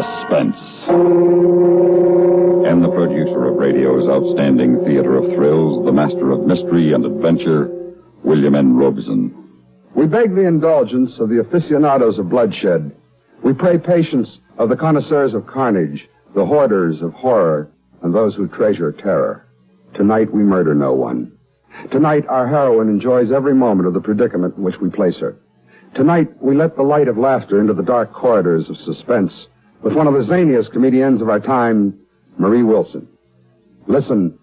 Suspense. And the producer of radio's outstanding theater of thrills, the master of mystery and adventure, William N. Robeson. We beg the indulgence of the aficionados of bloodshed. We pray patience of the connoisseurs of carnage, the hoarders of horror, and those who treasure terror. Tonight we murder no one. Tonight our heroine enjoys every moment of the predicament in which we place her. Tonight we let the light of laughter into the dark corridors of suspense with one of the zaniest comedians of our time, Marie Wilson. Listen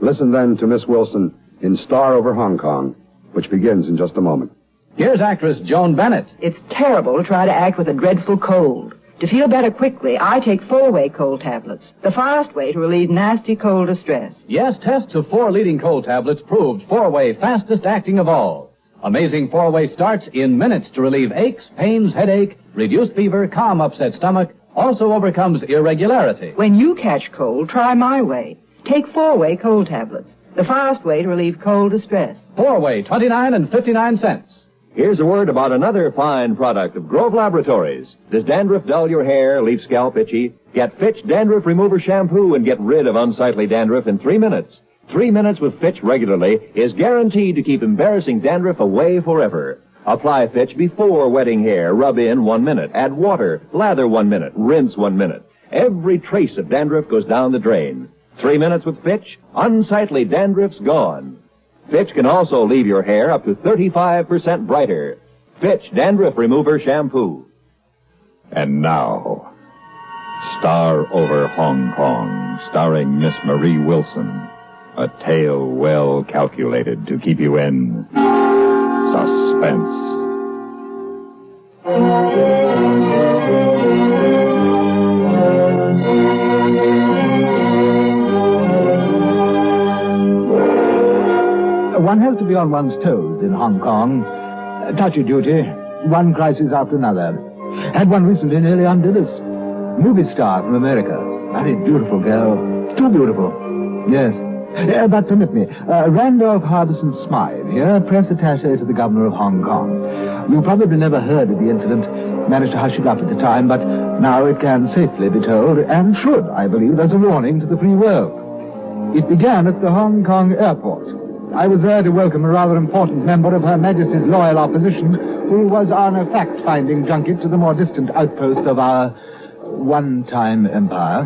then to Miss Wilson in Star Over Hong Kong, which begins in just a moment. Here's actress Joan Bennett. It's terrible to try to act with a dreadful cold. To feel better quickly, I take 4-way cold tablets, the fast way to relieve nasty cold distress. Yes, tests of 4 leading cold tablets proved 4-way fastest acting of all. Amazing 4-way starts in minutes to relieve aches, pains, headache, reduce fever, calm upset stomach, also overcomes irregularity. When you catch cold, try my way. Take 4-way cold tablets, the fast way to relieve cold distress. 4-way, 29 and 59 cents. Here's a word about another fine product of Grove Laboratories. Does dandruff dull your hair, leave scalp itchy? Get Fitch Dandruff Remover Shampoo and get rid of unsightly dandruff in 3 minutes. 3 minutes with Fitch regularly is guaranteed to keep embarrassing dandruff away forever. Apply Fitch before wetting hair. Rub in 1 minute. Add water. Lather 1 minute. Rinse 1 minute. Every trace of dandruff goes down the drain. 3 minutes with Fitch, unsightly dandruff's gone. Fitch can also leave your hair up to 35% brighter. Fitch Dandruff Remover Shampoo. And now, Star Over Hong Kong, starring Miss Marie Wilson. A tale well calculated to keep you in suspense. One has to be on one's toes in Hong Kong. Touchy duty, one crisis after another. Had one recently nearly undid us. Movie star from America. Very beautiful girl. Too beautiful. Yes. But permit me, Randolph Harbison Smythe here, press attaché to the governor of Hong Kong. You probably never heard of the incident, managed to hush it up at the time, but now it can safely be told, and should, I believe, as a warning to the free world. It began at the Hong Kong airport. I was there to welcome a rather important member of Her Majesty's loyal opposition, who was on a fact-finding junket to the more distant outposts of our one-time empire.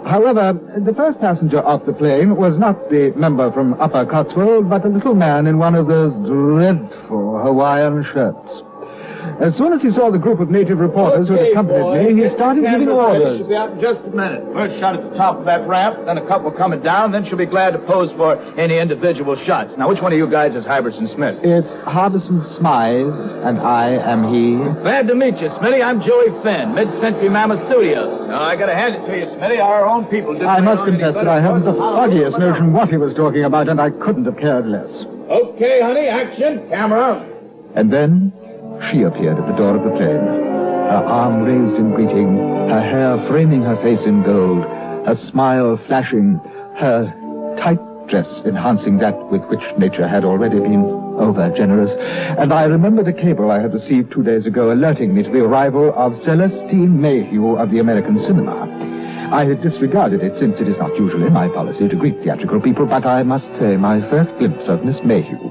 However, the first passenger off the plane was not the member from Upper Cotswold, but a little man in one of those dreadful Hawaiian shirts. As soon as he saw the group of native reporters who had accompanied me, he started giving orders. She'll be out in just a minute. First shot at the top of that ramp, then a couple coming down, then she'll be glad to pose for any individual shots. Now, which one of you guys is Harbison Smith? It's Harbison Smythe, and I am he. Glad to meet you, Smitty. I'm Joey Finn, Mid-Century Mammoth Studios. Now, I gotta hand it to you, Smitty. Our own people didn't... I must confess that I haven't the foggiest notion what he was talking about, and I couldn't have cared less. Okay, honey, action, camera. And then she appeared at the door of the plane, her arm raised in greeting, her hair framing her face in gold, her smile flashing, her tight dress enhancing that with which nature had already been over-generous. And I remembered a cable I had received 2 days ago alerting me to the arrival of Celestine Mayhew of the American cinema. I had disregarded it since it is not usually my policy to greet theatrical people, but I must say my first glimpse of Miss Mayhew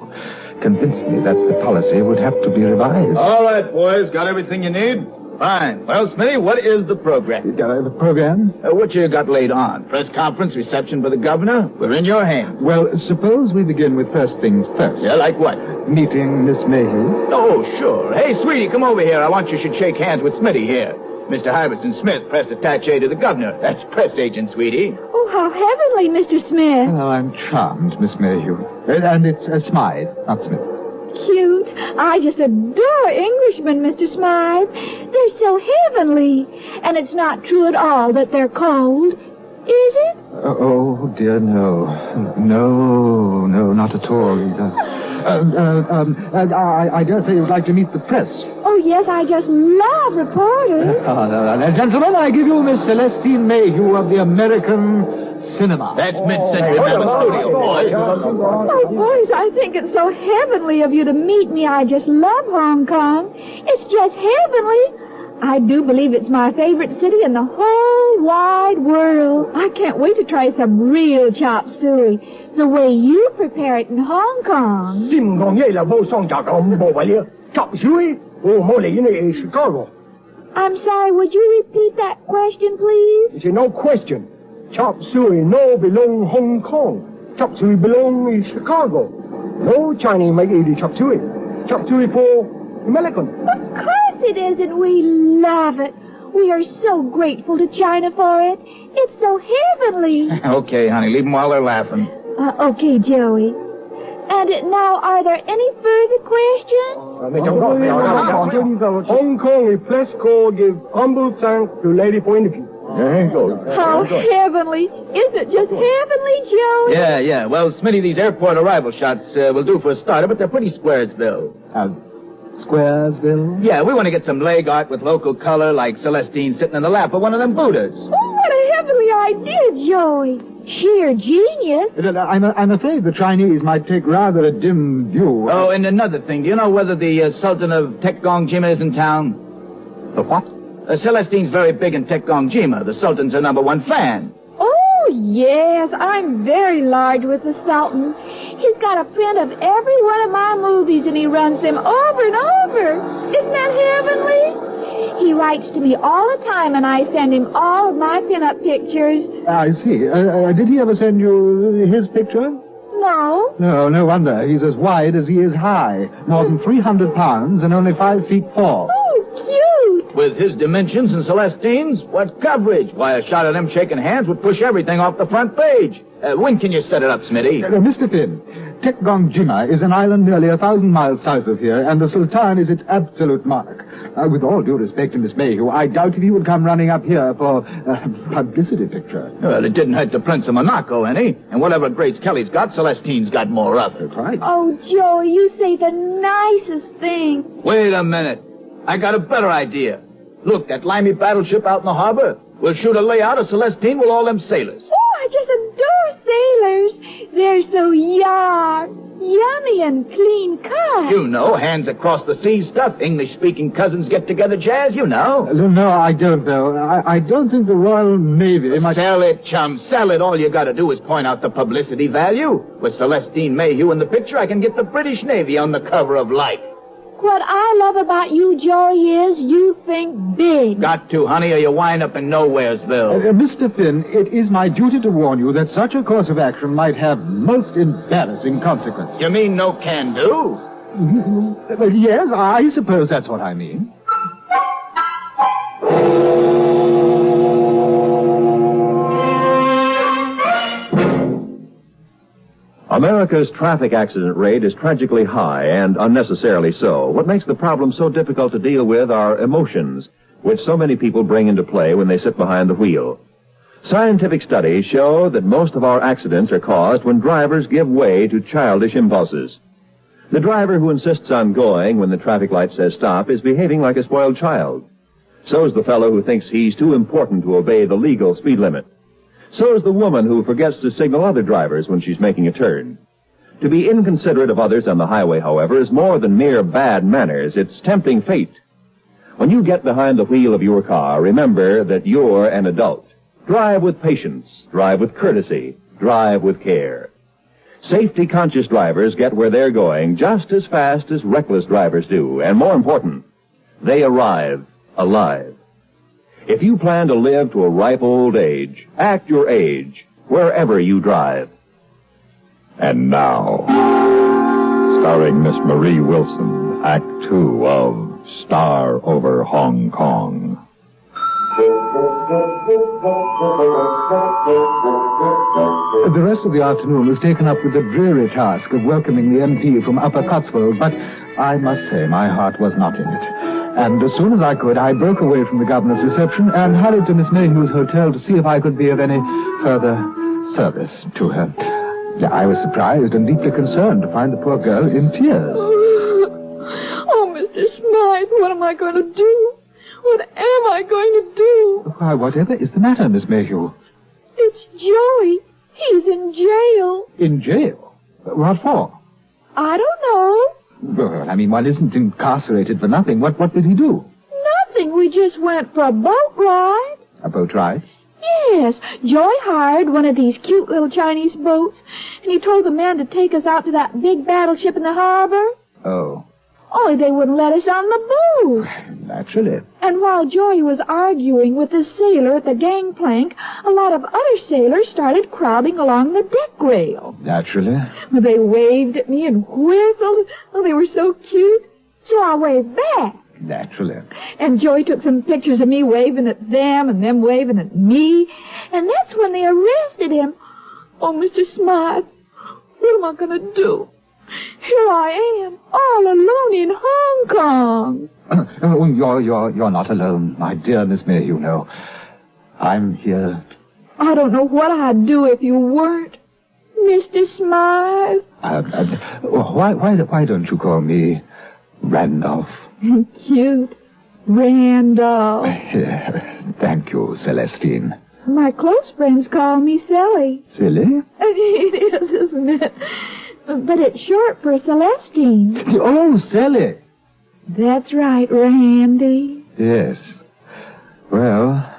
convinced me that the policy would have to be revised. All right, boys. Got everything you need? Fine. Well, Smitty, what is the program? The program? What you got laid on? Press conference, reception for the governor? We're in your hands. Well, suppose we begin with first things first. Yeah, like what? Meeting Miss Mayhew. Oh, sure. Hey, sweetie, come over here. I want you should shake hands with Smitty here. Mr. Harbison Smith, press attaché to the governor. That's press agent, sweetie. Oh, how heavenly, Mr. Smith. Oh, I'm charmed, Miss Mayhew. And it's Smythe, not Smith. Cute. I just adore Englishmen, Mr. Smythe. They're so heavenly. And it's not true at all that they're cold. Is it? Oh, dear, no. No, not at all. I dare say you'd like to meet the press. Oh, yes, I just love reporters. Gentlemen, I give you Miss Celestine Mayhew of the American cinema. That's Mid-Century Mammoth Studio, boys. Oh, boys, I think it's so heavenly of you to meet me. I just love Hong Kong. It's just heavenly. I do believe it's my favorite city in the whole wide world. I can't wait to try some real chop suey, the way you prepare it in Hong Kong. I'm sorry, would you repeat that question, please? It's no question. Chop suey no belong Hong Kong. Chop suey belong in Chicago. No Chinese make eat chop suey. Chop suey for American. Of course it is, and we love it. We are so grateful to China for it. It's so heavenly. Okay, honey, leave them while they're laughing. Okay, Joey. And now, are there any further questions? Hong Kong is place called give humble thanks to lady for interview. How heavenly. Isn't it just heavenly, Joey? Yeah. Well, Smitty, these airport arrival shots will do for a starter, but they're pretty Squaresville. Squaresville? Yeah, we want to get some leg art with local color, like Celestine sitting in the lap of one of them Buddhas. Oh, what a heavenly idea, Joey. Sheer genius. I'm afraid the Chinese might take rather a dim view. Oh, and another thing. Do you know whether the Sultan of Tekgongjima is in town? The what? Celestine's very big in Tekgongjima. The Sultan's her #1 fan. Oh, yes. I'm very large with the Sultan. He's got a print of every one of my movies, and he runs them over and over. Isn't that heavenly? He writes to me all the time, and I send him all of my pin-up pictures. I see. Did he ever send you his picture? No. No wonder. He's as wide as he is high. More than 300 pounds and only 5 feet tall. Oh, cute. With his dimensions and Celestine's, what coverage? Why, a shot of them shaking hands would push everything off the front page. When can you set it up, Smitty? Mr. Finn, Tekgongjima is an island nearly 1,000 miles south of here, and the Sultan is its absolute monarch. With all due respect to Miss Mayhew, I doubt if he would come running up here for a publicity picture. Well, it didn't hurt the Prince of Monaco any. And whatever Grace Kelly's got, Celestine's got more of. That's right. Oh, Joey, you say the nicest thing. Wait a minute. I got a better idea. Look, that limey battleship out in the harbor. We'll shoot a layout of Celestine with all them sailors. Oh, I just adore sailors. They're so yummy and clean cut. You know, hands across the sea stuff. English-speaking cousins get together jazz, you know. No, I don't, though. I don't think the Royal Navy might... Sell it, chum. Sell it. All you got to do is point out the publicity value. With Celestine Mayhew in the picture, I can get the British Navy on the cover of Life. What I love about you, Joey, is you think big. Got to, honey, or you wind up in Nowheresville. Mr. Finn, it is my duty to warn you that such a course of action might have most embarrassing consequences. You mean no can do? Well, yes, I suppose that's what I mean. America's traffic accident rate is tragically high and unnecessarily so. What makes the problem so difficult to deal with are emotions, which so many people bring into play when they sit behind the wheel. Scientific studies show that most of our accidents are caused when drivers give way to childish impulses. The driver who insists on going when the traffic light says stop is behaving like a spoiled child. So is the fellow who thinks he's too important to obey the legal speed limit. So is the woman who forgets to signal other drivers when she's making a turn. To be inconsiderate of others on the highway, however, is more than mere bad manners. It's tempting fate. When you get behind the wheel of your car, remember that you're an adult. Drive with patience. Drive with courtesy. Drive with care. Safety-conscious drivers get where they're going just as fast as reckless drivers do. And more important, they arrive alive. If you plan to live to a ripe old age, act your age wherever you drive. And now, starring Miss Marie Wilson, Act 2 of Star Over Hong Kong. The rest of the afternoon was taken up with the dreary task of welcoming the MP from Upper Cotswold, but I must say my heart was not in it. And as soon as I could, I broke away from the governor's reception and hurried to Miss Mayhew's hotel to see if I could be of any further service to her. I was surprised and deeply concerned to find the poor girl in tears. Oh, Mr. Smythe, what am I going to do? What am I going to do? Why, whatever is the matter, Miss Mayhew? It's Joey. He's in jail. In jail? What for? I don't know. Well, I mean, one isn't incarcerated for nothing. What did he do? nothing. We just went for a boat ride. A boat ride? Yes. Joy hired one of these cute little Chinese boats, and he told the man to take us out to that big battleship in the harbor. Oh. Only they wouldn't let us on the boat. Naturally. And while Joy was arguing with the sailor at the gangplank, a lot of other sailors started crowding along the deck rail. Naturally. They waved at me and whistled. Oh, they were so cute. So I waved back. Naturally. And Joy took some pictures of me waving at them and them waving at me. And that's when they arrested him. Oh, Mr. Smythe, what am I going to do? Here I am, all alone in Hong Kong. You're not alone, my dear Miss Mayhew, no. I'm here. I don't know what I'd do if you weren't. Mr. Smythe. Why don't you call me Randolph? Cute. Randolph. Thank you, Celestine. My close friends call me Sally. Silly? It is, isn't it? But it's short for Celestine. Oh, Sally. That's right, Randy. Yes. Well,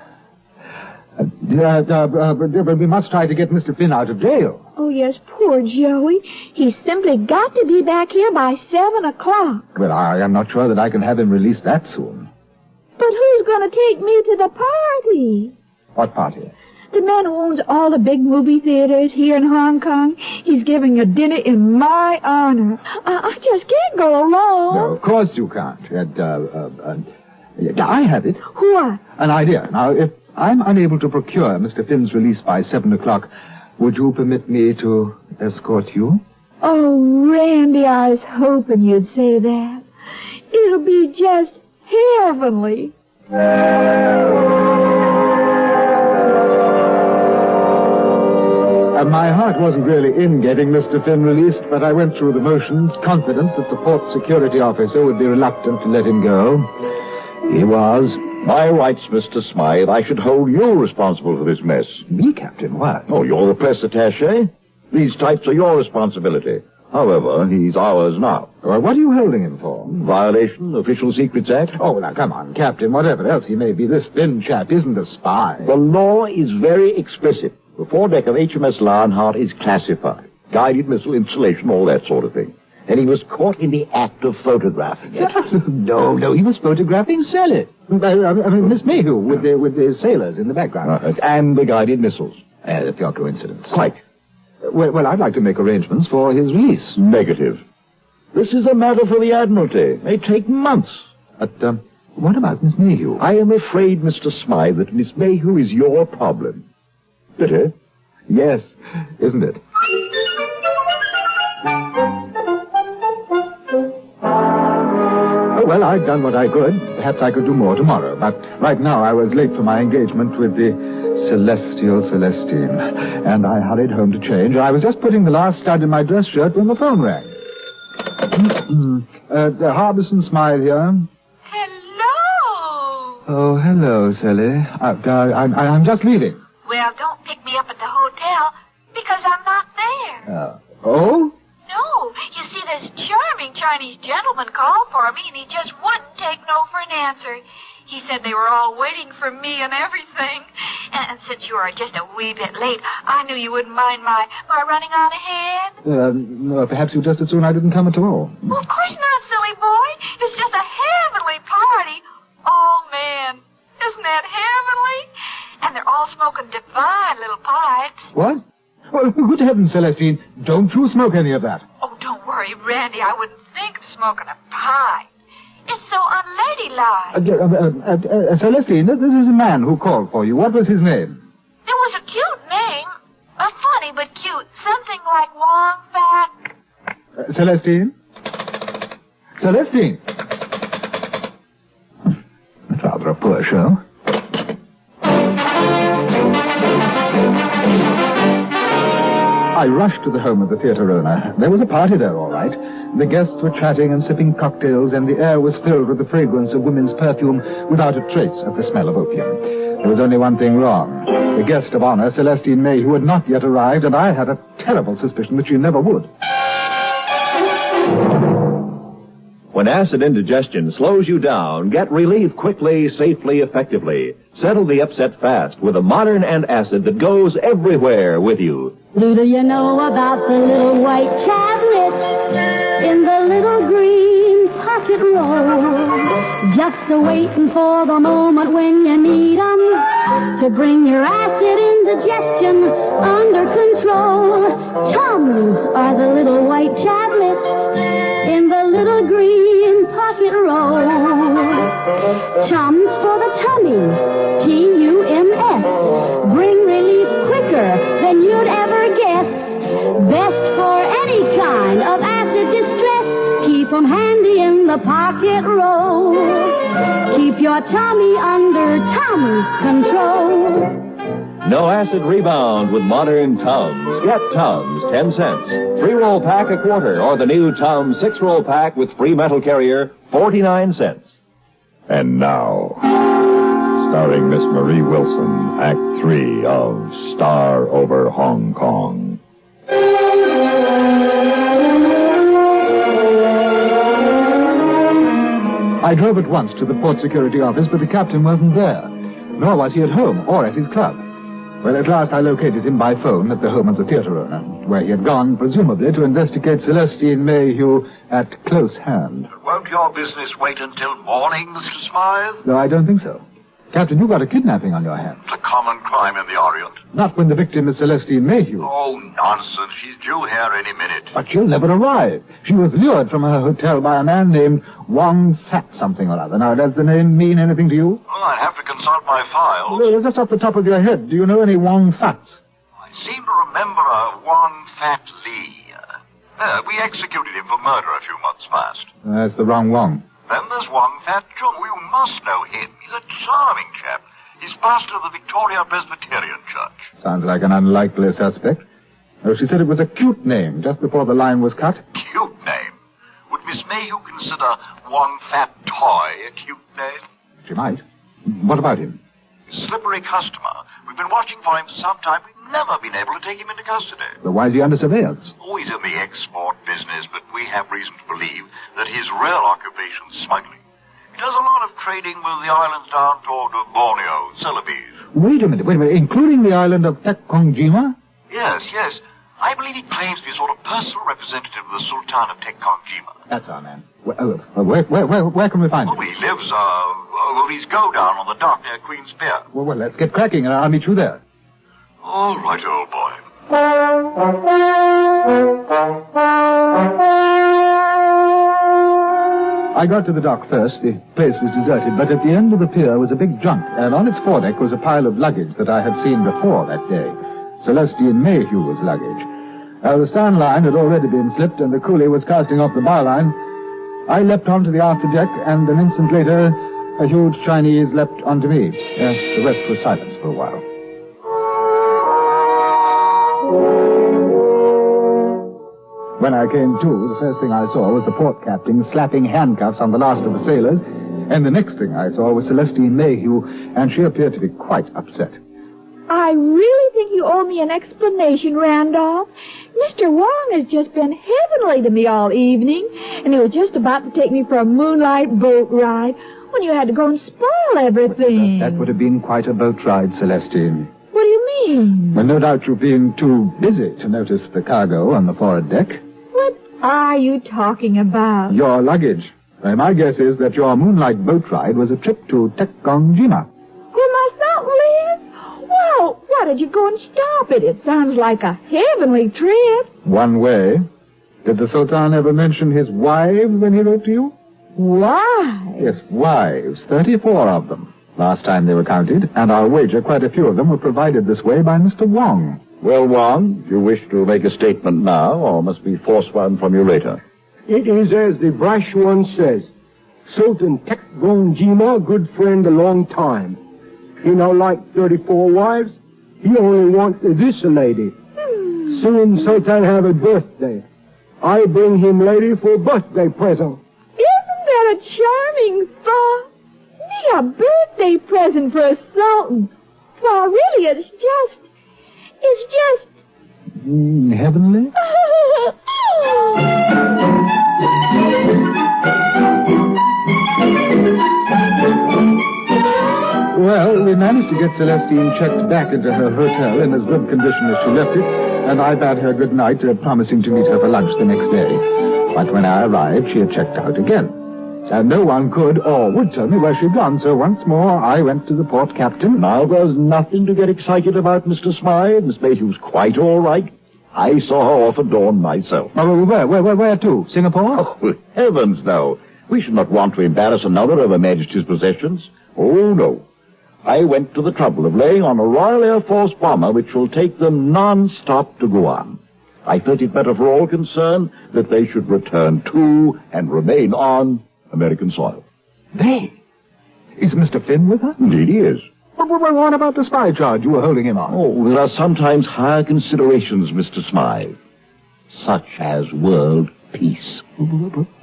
we must try to get Mr. Finn out of jail. Oh, yes, poor Joey. He's simply got to be back here by 7 o'clock. Well, I am not sure that I can have him released that soon. But who's going to take me to the party? What party? The man who owns all the big movie theaters here in Hong Kong, he's giving a dinner in my honor. I just can't go alone. No, of course you can't. I have it. What? An idea. Now, if I'm unable to procure Mr. Finn's release by 7 o'clock, would you permit me to escort you? Oh, Randy, I was hoping you'd say that. It'll be just heavenly. My heart wasn't really in getting Mr. Finn released, but I went through the motions, confident that the port security officer would be reluctant to let him go. He was. By rights, Mr. Smythe, I should hold you responsible for this mess. Me, Captain? Why? Oh, you're the press attaché. These types are your responsibility. However, he's ours now. Well, what are you holding him for? Violation, Official Secrets Act. Oh, now, come on, Captain. Whatever else he may be, this Finn chap isn't a spy. The law is very explicit. The foredeck of HMS Lionheart is classified. Guided missile installation, all that sort of thing. And he was caught in the act of photographing it. No, he was photographing Sally. I mean, Miss Mayhew, with the sailors in the background. And the guided missiles. A pure coincidence. Quite. Well, I'd like to make arrangements for his release. Negative. This is a matter for the Admiralty. It may take months. But, what about Miss Mayhew? I am afraid, Mr. Smythe, that Miss Mayhew is your problem. Bitter? Yes, isn't it? Oh, well, I'd done what I could. Perhaps I could do more tomorrow. But right now I was late for my engagement with the celestial Celestine. And I hurried home to change. I was just putting the last stud in my dress shirt when the phone rang. Harbison Smythe here. Hello. Oh, hello, Sally. I'm just leaving. Well, don't pick me up at the hotel, because I'm not there. Oh? No. You see, this charming Chinese gentleman called for me, and he just wouldn't take no for an answer. He said they were all waiting for me and everything. And since you are just a wee bit late, I knew you wouldn't mind my running on ahead. No, perhaps you just as soon I didn't come at all. Well, of course not, silly boy. It's just a heavenly party. Oh, man. Isn't that heavenly? And they're all smoking divine little pipes. What? Well, good heavens, Celestine, don't you smoke any of that. Oh, don't worry, Randy. I wouldn't think of smoking a pipe. It's so unladylike. Celestine, this is a man who called for you. What was his name? It was a cute name. Funny but cute. Something like Wong Fat. Celestine? Celestine? That's rather a poor show. I rushed to the home of the theater owner. There was a party there, all right. The guests were chatting and sipping cocktails, and the air was filled with the fragrance of women's perfume without a trace of the smell of opium. There was only one thing wrong. The guest of honor, Celestine Mayhew, had not yet arrived, and I had a terrible suspicion that she never would. When acid indigestion slows you down, get relief quickly, safely, effectively. Settle the upset fast with a modern antacid that goes everywhere with you. Do you know about the little white tablet in the little green pocket roll? Just a-waiting for the moment when you need 'em to bring your acid indigestion under control. Tums are the little white tablets in the little green pocket roll. Tums for the tummy, T-U-M-S. Bring relief quicker than you'd ever guess. Best for any kind of acid distress. Keep 'em handy in the pocket roll. Keep your tummy under Tums control. No acid rebound with modern Tums. Get Tums, 10 cents. 3-roll pack a quarter, or the new Tums 6-roll pack with free metal carrier, 49 cents. And now, starring Miss Marie Wilson, Act 3 of Star Over Hong Kong. I drove at once to the port security office, but the captain wasn't there. Nor was he at home or at his club. Well, at last I located him by phone at the home of the theater owner, where he had gone, presumably, to investigate Celestine Mayhew at close hand. Won't your business wait until morning, Mr. Smythe? No, I don't think so. Captain, you've got a kidnapping on your hands. It's a common crime in the Orient. Not when the victim is Celestine Mayhew. Oh, nonsense. She's due here any minute. But she'll never arrive. She was lured from her hotel by a man named Wong Fat something or other. Now, does the name mean anything to you? Oh, I'd have to consult my files. No, just off the top of your head, do you know any Wong Fats? I seem to remember a Wong Fat Lee. We executed him for murder a few months past. That's the wrong Wong. Then there's Wong Fat Chung. You must know him. He's a charming chap. He's pastor of the Victoria Presbyterian Church. Sounds like an unlikely suspect. Oh, she said it was a cute name just before the line was cut. Cute name? Would Miss Mayhew consider Wong Fat Toy a cute name? She might. What about him? Slippery customer. We've been watching for him for some time. We've never been able to take him into custody. But why is he under surveillance? Oh, he's in the export business, but we have reason to believe that his real occupation is smuggling. He does a lot of trading with the islands down toward Borneo, Celebes. Wait a minute, including the island of Tekkongjima? Yes. I believe he claims to be a sort of personal representative of the Sultan of Tekkongjima. That's our man. Where can we find him? Oh, he lives, he's go down on the dock near Queen's Pier. Well, let's get cracking and I'll meet you there. All right, old boy. I got to the dock first. The place was deserted, but at the end of the pier was a big junk, and on its foredeck was a pile of luggage that I had seen before that day. Celestine Mayhew's luggage. The stern line had already been slipped, and the coolie was casting off the bar line. I leapt onto the afterdeck, and an instant later, a huge Chinese leapt onto me. The rest was silence for a while. When I came to, the first thing I saw was the port captain slapping handcuffs on the last of the sailors, and the next thing I saw was Celestine Mayhew, and she appeared to be quite upset. I really think you owe me an explanation, Randolph. Mr. Wong has just been heavenly to me all evening, and he was just about to take me for a moonlight boat ride when you had to go and spoil everything. That would have been quite a boat ride, Celestine. What do you mean? Well, no doubt you've been too busy to notice the cargo on the forward deck. What are you talking about? Your luggage. My guess is that your moonlight boat ride was a trip to Tekkongjima. Where my Sultan lives? Well, why did you go and stop it? It sounds like a heavenly trip. One way. Did the Sultan ever mention his wives when he wrote to you? Wives? Yes, wives. 34 of them. Last time they were counted, and I'll wager quite a few of them were provided this way by Mr. Wong. Well, Wong, do you wish to make a statement now, or must we force one from you later? It is as the brash one says. Sultan Tekkongjima, good friend a long time. He now like 34 wives. He only wants this lady. Soon Sultan have a birthday. I bring him lady for birthday present. Isn't that a charming thought? Me a birthday present for a sultan. Well, really, it's just... heavenly? managed to get Celestine checked back into her hotel in as good condition as she left it, and I bade her good night, promising to meet her for lunch the next day. But when I arrived, she had checked out again. And no one could or would tell me where she'd gone, so once more I went to the port captain. Now, there's nothing to get excited about, Mr. Smythe. Miss Mayhew's quite all right. I saw her off at dawn myself. Oh, where to? Singapore? Oh, heavens, no. We should not want to embarrass another of Her Majesty's possessions. Oh, no. I went to the trouble of laying on a Royal Air Force bomber which will take them non-stop to Guam. I felt it better for all concerned that they should return to and remain on American soil. They? Is Mr. Finn with her? Indeed he is. But what about the spy charge you were holding him on? Oh, there are sometimes higher considerations, Mr. Smythe, such as world peace.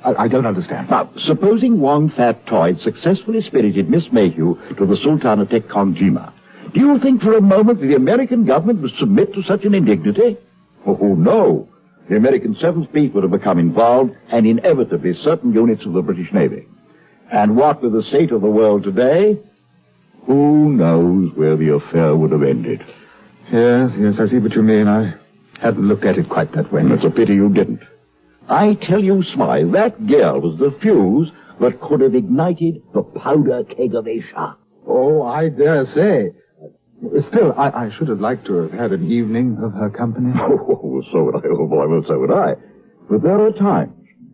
I don't understand. Now, supposing Wong Fat Toy successfully spirited Miss Mayhew to the Sultan of Tekkongima, do you think for a moment that the American government would submit to such an indignity? Oh, no. The American Seventh Fleet would have become involved, and inevitably certain units of the British Navy. And what with the state of the world today, who knows where the affair would have ended? Yes, I see what you mean. I hadn't looked at it quite that way. It's a pity you didn't. I tell you, Smythe, that girl was the fuse that could have ignited the powder keg of Asia. Oh, I dare say. Still, I should have liked to have had an evening of her company. Oh, so would I, oh boy, well, so would I. But there are times,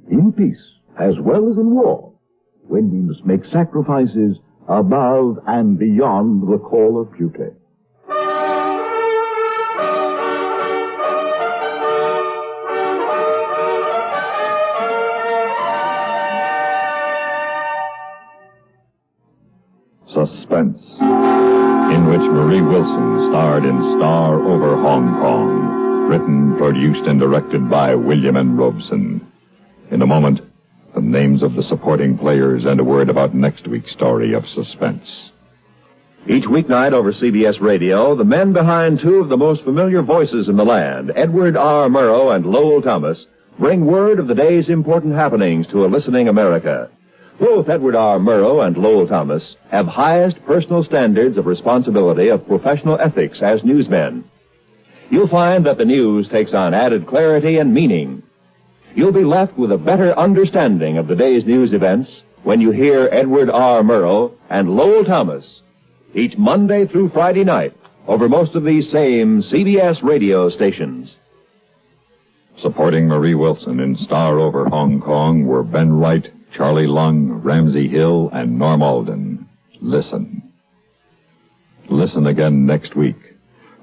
in peace as well as in war, when we must make sacrifices above and beyond the call of duty. Suspense, in which Marie Wilson starred in Star Over Hong Kong, written, produced, and directed by William N. Robeson. In a moment, the names of the supporting players and a word about next week's story of Suspense. Each weeknight over CBS Radio, the men behind two of the most familiar voices in the land, Edward R. Murrow and Lowell Thomas, bring word of the day's important happenings to a listening America. Both Edward R. Murrow and Lowell Thomas have highest personal standards of responsibility of professional ethics as newsmen. You'll find that the news takes on added clarity and meaning. You'll be left with a better understanding of the day's news events when you hear Edward R. Murrow and Lowell Thomas each Monday through Friday night over most of these same CBS radio stations. Supporting Marie Wilson in Star Over Hong Kong were Ben Wright, Charlie Lung, Ramsey Hill, and Norm Alden. Listen. Listen again next week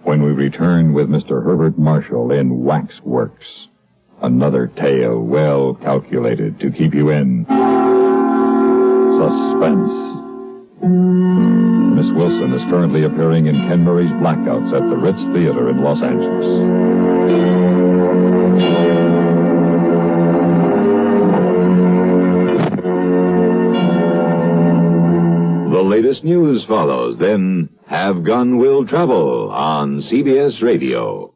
when we return with Mr. Herbert Marshall in Wax Works. Another tale well calculated to keep you in suspense. Miss Wilson is currently appearing in Ken Murray's Blackouts at the Ritz Theater in Los Angeles. The latest news follows, then Have Gun Will Travel on CBS Radio.